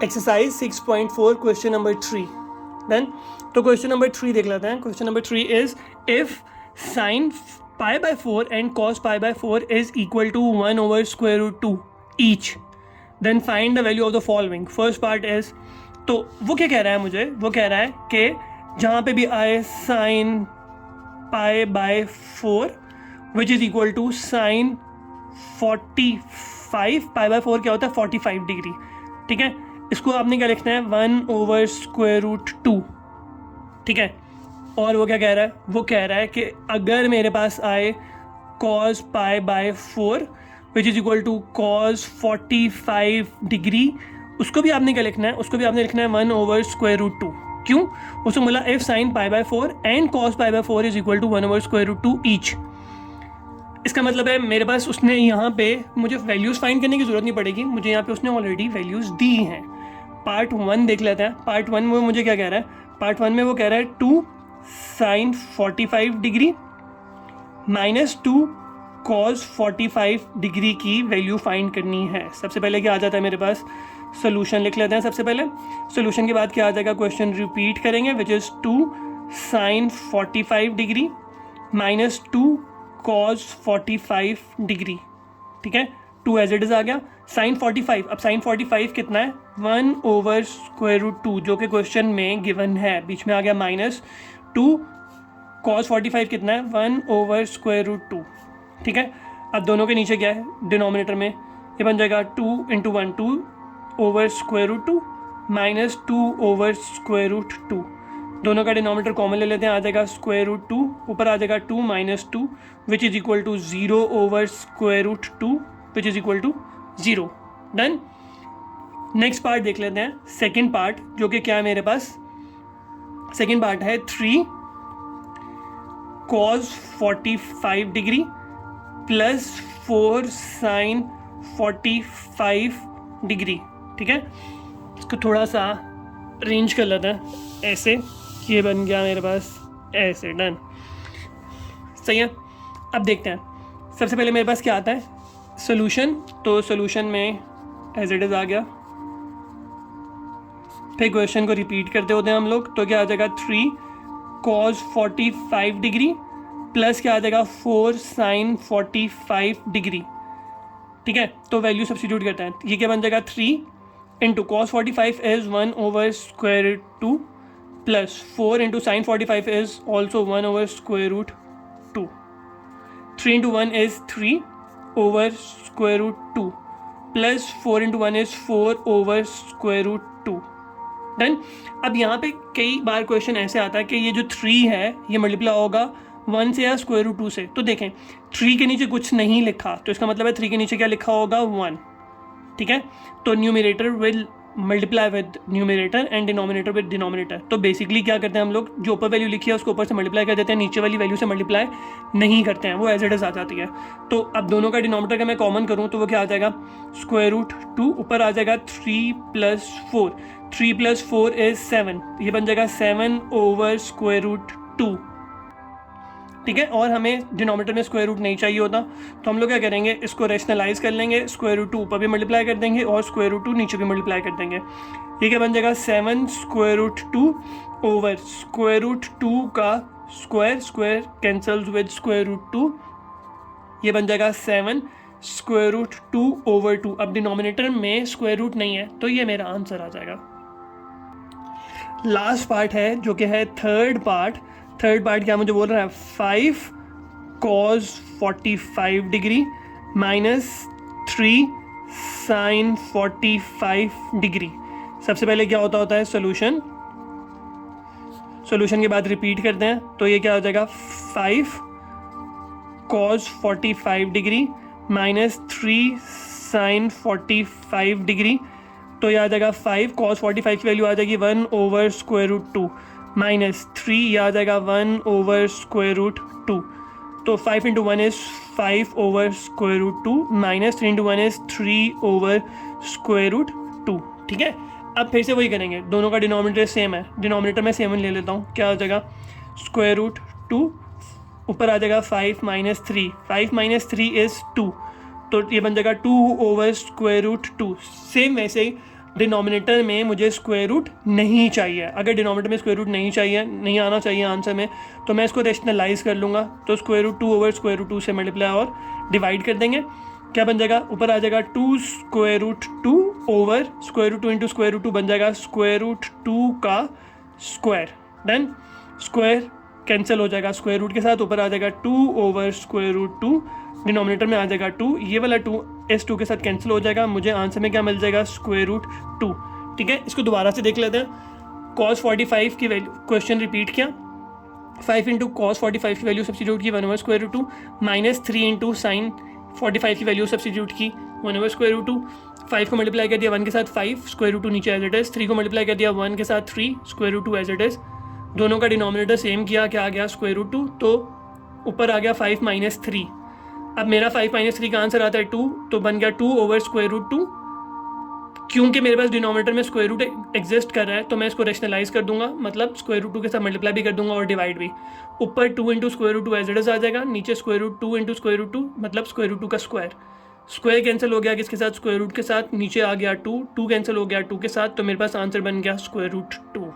Exercise 6.4 question number 3 then तो question number 3 देख लेते हैं. Question number 3 is if sine pi by 4 and cos pi by 4 is equal to 1 over square root 2 each, then find the value of the following. First part is, तो वो क्या कह रहा है मुझे, वो कह रहा है कि जहाँ पे भी आए sine pi by 4 which is equal to sine 45. Pi by 4 क्या होता है 45 डिग्री. ठीक है, इसको आपने क्या लिखना है 1 ओवर स्क्वायर रूट 2. ठीक है, और वो क्या कह रहा है, वो कह रहा है कि अगर मेरे पास आए cos pi by 4 which is equal to cos 45 degree, उसको भी आपने क्या लिखना है, उसको भी आपने लिखना है 1 ओवर स्क्वायर रूट 2. क्यों? उसको बोला if sine pi by 4 and cos pi by 4 is equal to 1 over square root 2 each. इसका मतलब है मेरे पास उसने यहाँ पे मुझे वैल्यूज़ फाइंड करने की ज़रूरत नहीं पड़ेगी, मुझे यहाँ पे उसने ऑलरेडी वैल्यूज़ दी हैं. पार्ट 1 देख लेते हैं. पार्ट 1 में मुझे क्या कह रहा है, पार्ट 1 में वो कह रहा है 2 sine 45 degree minus 2 cos 45 degree की वैल्यू फाइंड करनी है. सबसे पहले क्या आ जाता है मेरे पास, सोल्यूशन लिख लेते हैं. सबसे पहले सोल्यूशन के बाद क्या आ जाएगा, क्वेश्चन रिपीट करेंगे which is 2 sine 45 degree minus 2 cos 45 degree. ठीक है, 2 एज इट इज़ आ गया. साइन 45, अब साइन 45 कितना है 1 ओवर स्क्वायर रूट 2 जो कि क्वेश्चन में गिवन है, बीच में आ गया माइनस 2 कॉस 45 कितना है 1 ओवर स्क्वायर रूट 2. ठीक है, अब दोनों के नीचे क्या है डिनोमिनेटर में, ये बन जाएगा 2 into 1 2 over square root 2 minus 2 over square root 2. दोनों का डिनोमिनेटर कॉमन ले लेते हैं, आ जाएगा स्क्वायर रूट 2, ऊपर आ जाएगा 2 minus 2 which is equal to 0 over square root 2 which is equal to 0. Done. Next part देख लेते हैं, सेकेंड पार्ट, जो कि क्या है मेरे पास, सेकेंड पार्ट है 3 cos 45 degree plus 4 sine 45 degree. ठीक है, इसको थोड़ा सा अरेंज कर लेते हैं ऐसे, ये बन गया मेरे पास ऐसे. डन, सही है. अब देखते हैं, सबसे पहले मेरे पास क्या आता है सोल्यूशन, तो सोल्यूशन में एज इट इज़ आ गया. फिर क्वेश्चन को रिपीट करते होते हैं हम लोग, तो क्या आ जाएगा 3 कॉस 45 डिग्री प्लस क्या आ जाएगा 4 साइन 45 डिग्री. ठीक है, तो वैल्यू सब्स्टिट्यूट करते हैं, ये क्या बन जाएगा 3 into cos 45 is 1 over square root 2 plus 4 into sine 45 is also 1 over square root 2. 3 into 1 is 3 over square root 2 plus 4 into 1 is 4 over square root 2. Done. अब यहाँ पे कई बार क्वेश्चन ऐसे आता है कि ये जो 3 है ये मल्टीप्लाई होगा 1 से या स्क्वायर रूट 2 से. तो देखें 3 के नीचे कुछ नहीं लिखा, तो इसका मतलब है 3 के नीचे क्या लिखा होगा 1. ठीक है, तो numerator will multiply with numerator and denominator with denominator. तो बेसिकली क्या करते हैं हम लोग, जो ऊपर वैल्यू लिखी है उसको ऊपर से मल्टीप्लाई कर देते हैं, नीचे वाली वैल्यू से मल्टीप्लाई नहीं करते हैं, वो एज इट इज़ आ जाती है. तो अब दोनों का डिनोमिनेटर का मैं कॉमन करूँ तो वो क्या आ जाएगा स्क्वायर रूट 2, ऊपर आ जाएगा 3 प्लस 4, 3 प्लस 4 इज़ 7, ये बन जाएगा 7 ओवर स्क्वायर रूट 2. ठीक है, और हमें डिनोमिनेटर में स्क्वायर रूट नहीं चाहिए होता, तो हम लोग क्या करेंगे, इसको रैशनलाइज कर लेंगे, स्क्वायर रूट 2 ऊपर भी मल्टीप्लाई कर देंगे और स्क्वायर रूट 2 नीचे भी मल्टीप्लाई कर देंगे. ये क्या बन जाएगा 7 square root 2 over square root 2 का square, square cancels with square root 2, ये बन जाएगा 7 स्क्वायर रूट 2 ओवर 2. अब डिनोमिनेटर में स्क्वायर रूट नहीं है, तो ये मेरा आंसर आ जाएगा. लास्ट पार्ट है जो कि है थर्ड पार्ट. थर्ड पार्ट क्या मुझे बोल रहा है 5 cos 45 degree minus 3 sine 45 degree. सबसे पहले क्या होता है सोल्यूशन, सोल्यूशन के बाद रिपीट करते हैं, तो ये क्या हो जाएगा 5 cos 45 degree minus 3 sine 45 degree. तो ये आ जाएगा 5 कॉस 45 की वैल्यू आ जाएगी 1 ओवर स्क्वायर रूट 2 माइनस 3, ये आ जाएगा 1 ओवर स्क्वायर रूट 2. तो 5 into 1 is 5 over square root 2 minus 3 into 1 is 3 over square root 2. ठीक है, अब फिर से वही करेंगे, दोनों का डिनोमिनेटर सेम है, डिनोमिनेटर में 7 ले लेता हूँ, क्या आ जाएगा स्क्वायर रूट 2, ऊपर आ जाएगा 5 माइनस 3, 5 माइनस 3 इज़ 2, तो ये बन जाएगा 2 ओवर स्क्वायर रूट 2. सेम वैसे ही डिनोमिनेटर में मुझे स्क्वायर रूट नहीं चाहिए। अगर डिनोमिनेटर में स्क्वायर रूट नहीं चाहिए, नहीं आना चाहिए आंसर में, तो मैं इसको रेशनलाइज कर लूँगा। तो square root 2 over square root 2 से मल्टीप्लाई और डिवाइड कर देंगे। क्या बन जाएगा, ऊपर आ जाएगा 2 square root 2 over square root 2 into square root 2 बन जाएगा स्क्वायर रूट 2 का स्क्वायर। देन स्क्वायर कैंसिल हो जाएगा स्क्वायर रूट के साथ, ऊपर आ जाएगा 2 ओवर स्क्वायर रूट 2, डिनोमिनेटर में आ जाएगा 2, ये वाला 2 इस 2 के साथ कैंसिल हो जाएगा। मुझे आंसर में क्या मिल जाएगा, स्क्वायर रूट 2। ठीक है, इसको दोबारा से देख लेते हैं। कॉस 45 की वैल्यू, क्वेश्चन रिपीट किया, 5 इंटू कॉस 45 की वैल्यू सब्सिट्यूट की 1 over square root 2, minus 3 into sine 45 की वैल्यू सब्सिट्यूट की 1 ओवर स्क्वायर रूट 2, 5 को मल्टीप्लाई कर दिया 1 के साथ 5 स्क्वायर रूट 2 नीचे एज इट इज, 3 को मल्टीप्लाई कर दिया 1 के साथ 3 square root 2 as it is, दोनों का डिनोमिनेटर सेम किया, क्या आ गया स्क्वायर रूट 2, तो ऊपर आ गया 5 माइनस 3। अब मेरा 5 माइनस 3 का आंसर आता है 2, तो बन गया 2 ओवर स्क्वायर रूट 2। क्योंकि मेरे पास डिनोमिनेटर में स्क्वायर रूट एग्जिस्ट कर रहा है, तो मैं इसको रेशनलाइज कर दूंगा, मतलब स्क्वायर रूट 2 के साथ मल्टीप्लाई भी कर दूंगा और डिवाइड भी। ऊपर 2 into square root 2 as it is आ जाएगा, नीचे square root 2 into square root 2, मतलब स्क्वायर रूट 2 का स्क्वायर। स्क्वायर कैंसिल हो गया किसके साथ, स्क्वायर रूट के साथ, नीचे आ गया 2 कैंसिल हो गया 2 के साथ, तो मेरे पास आंसर बन गया स्क्वायर रूट 2।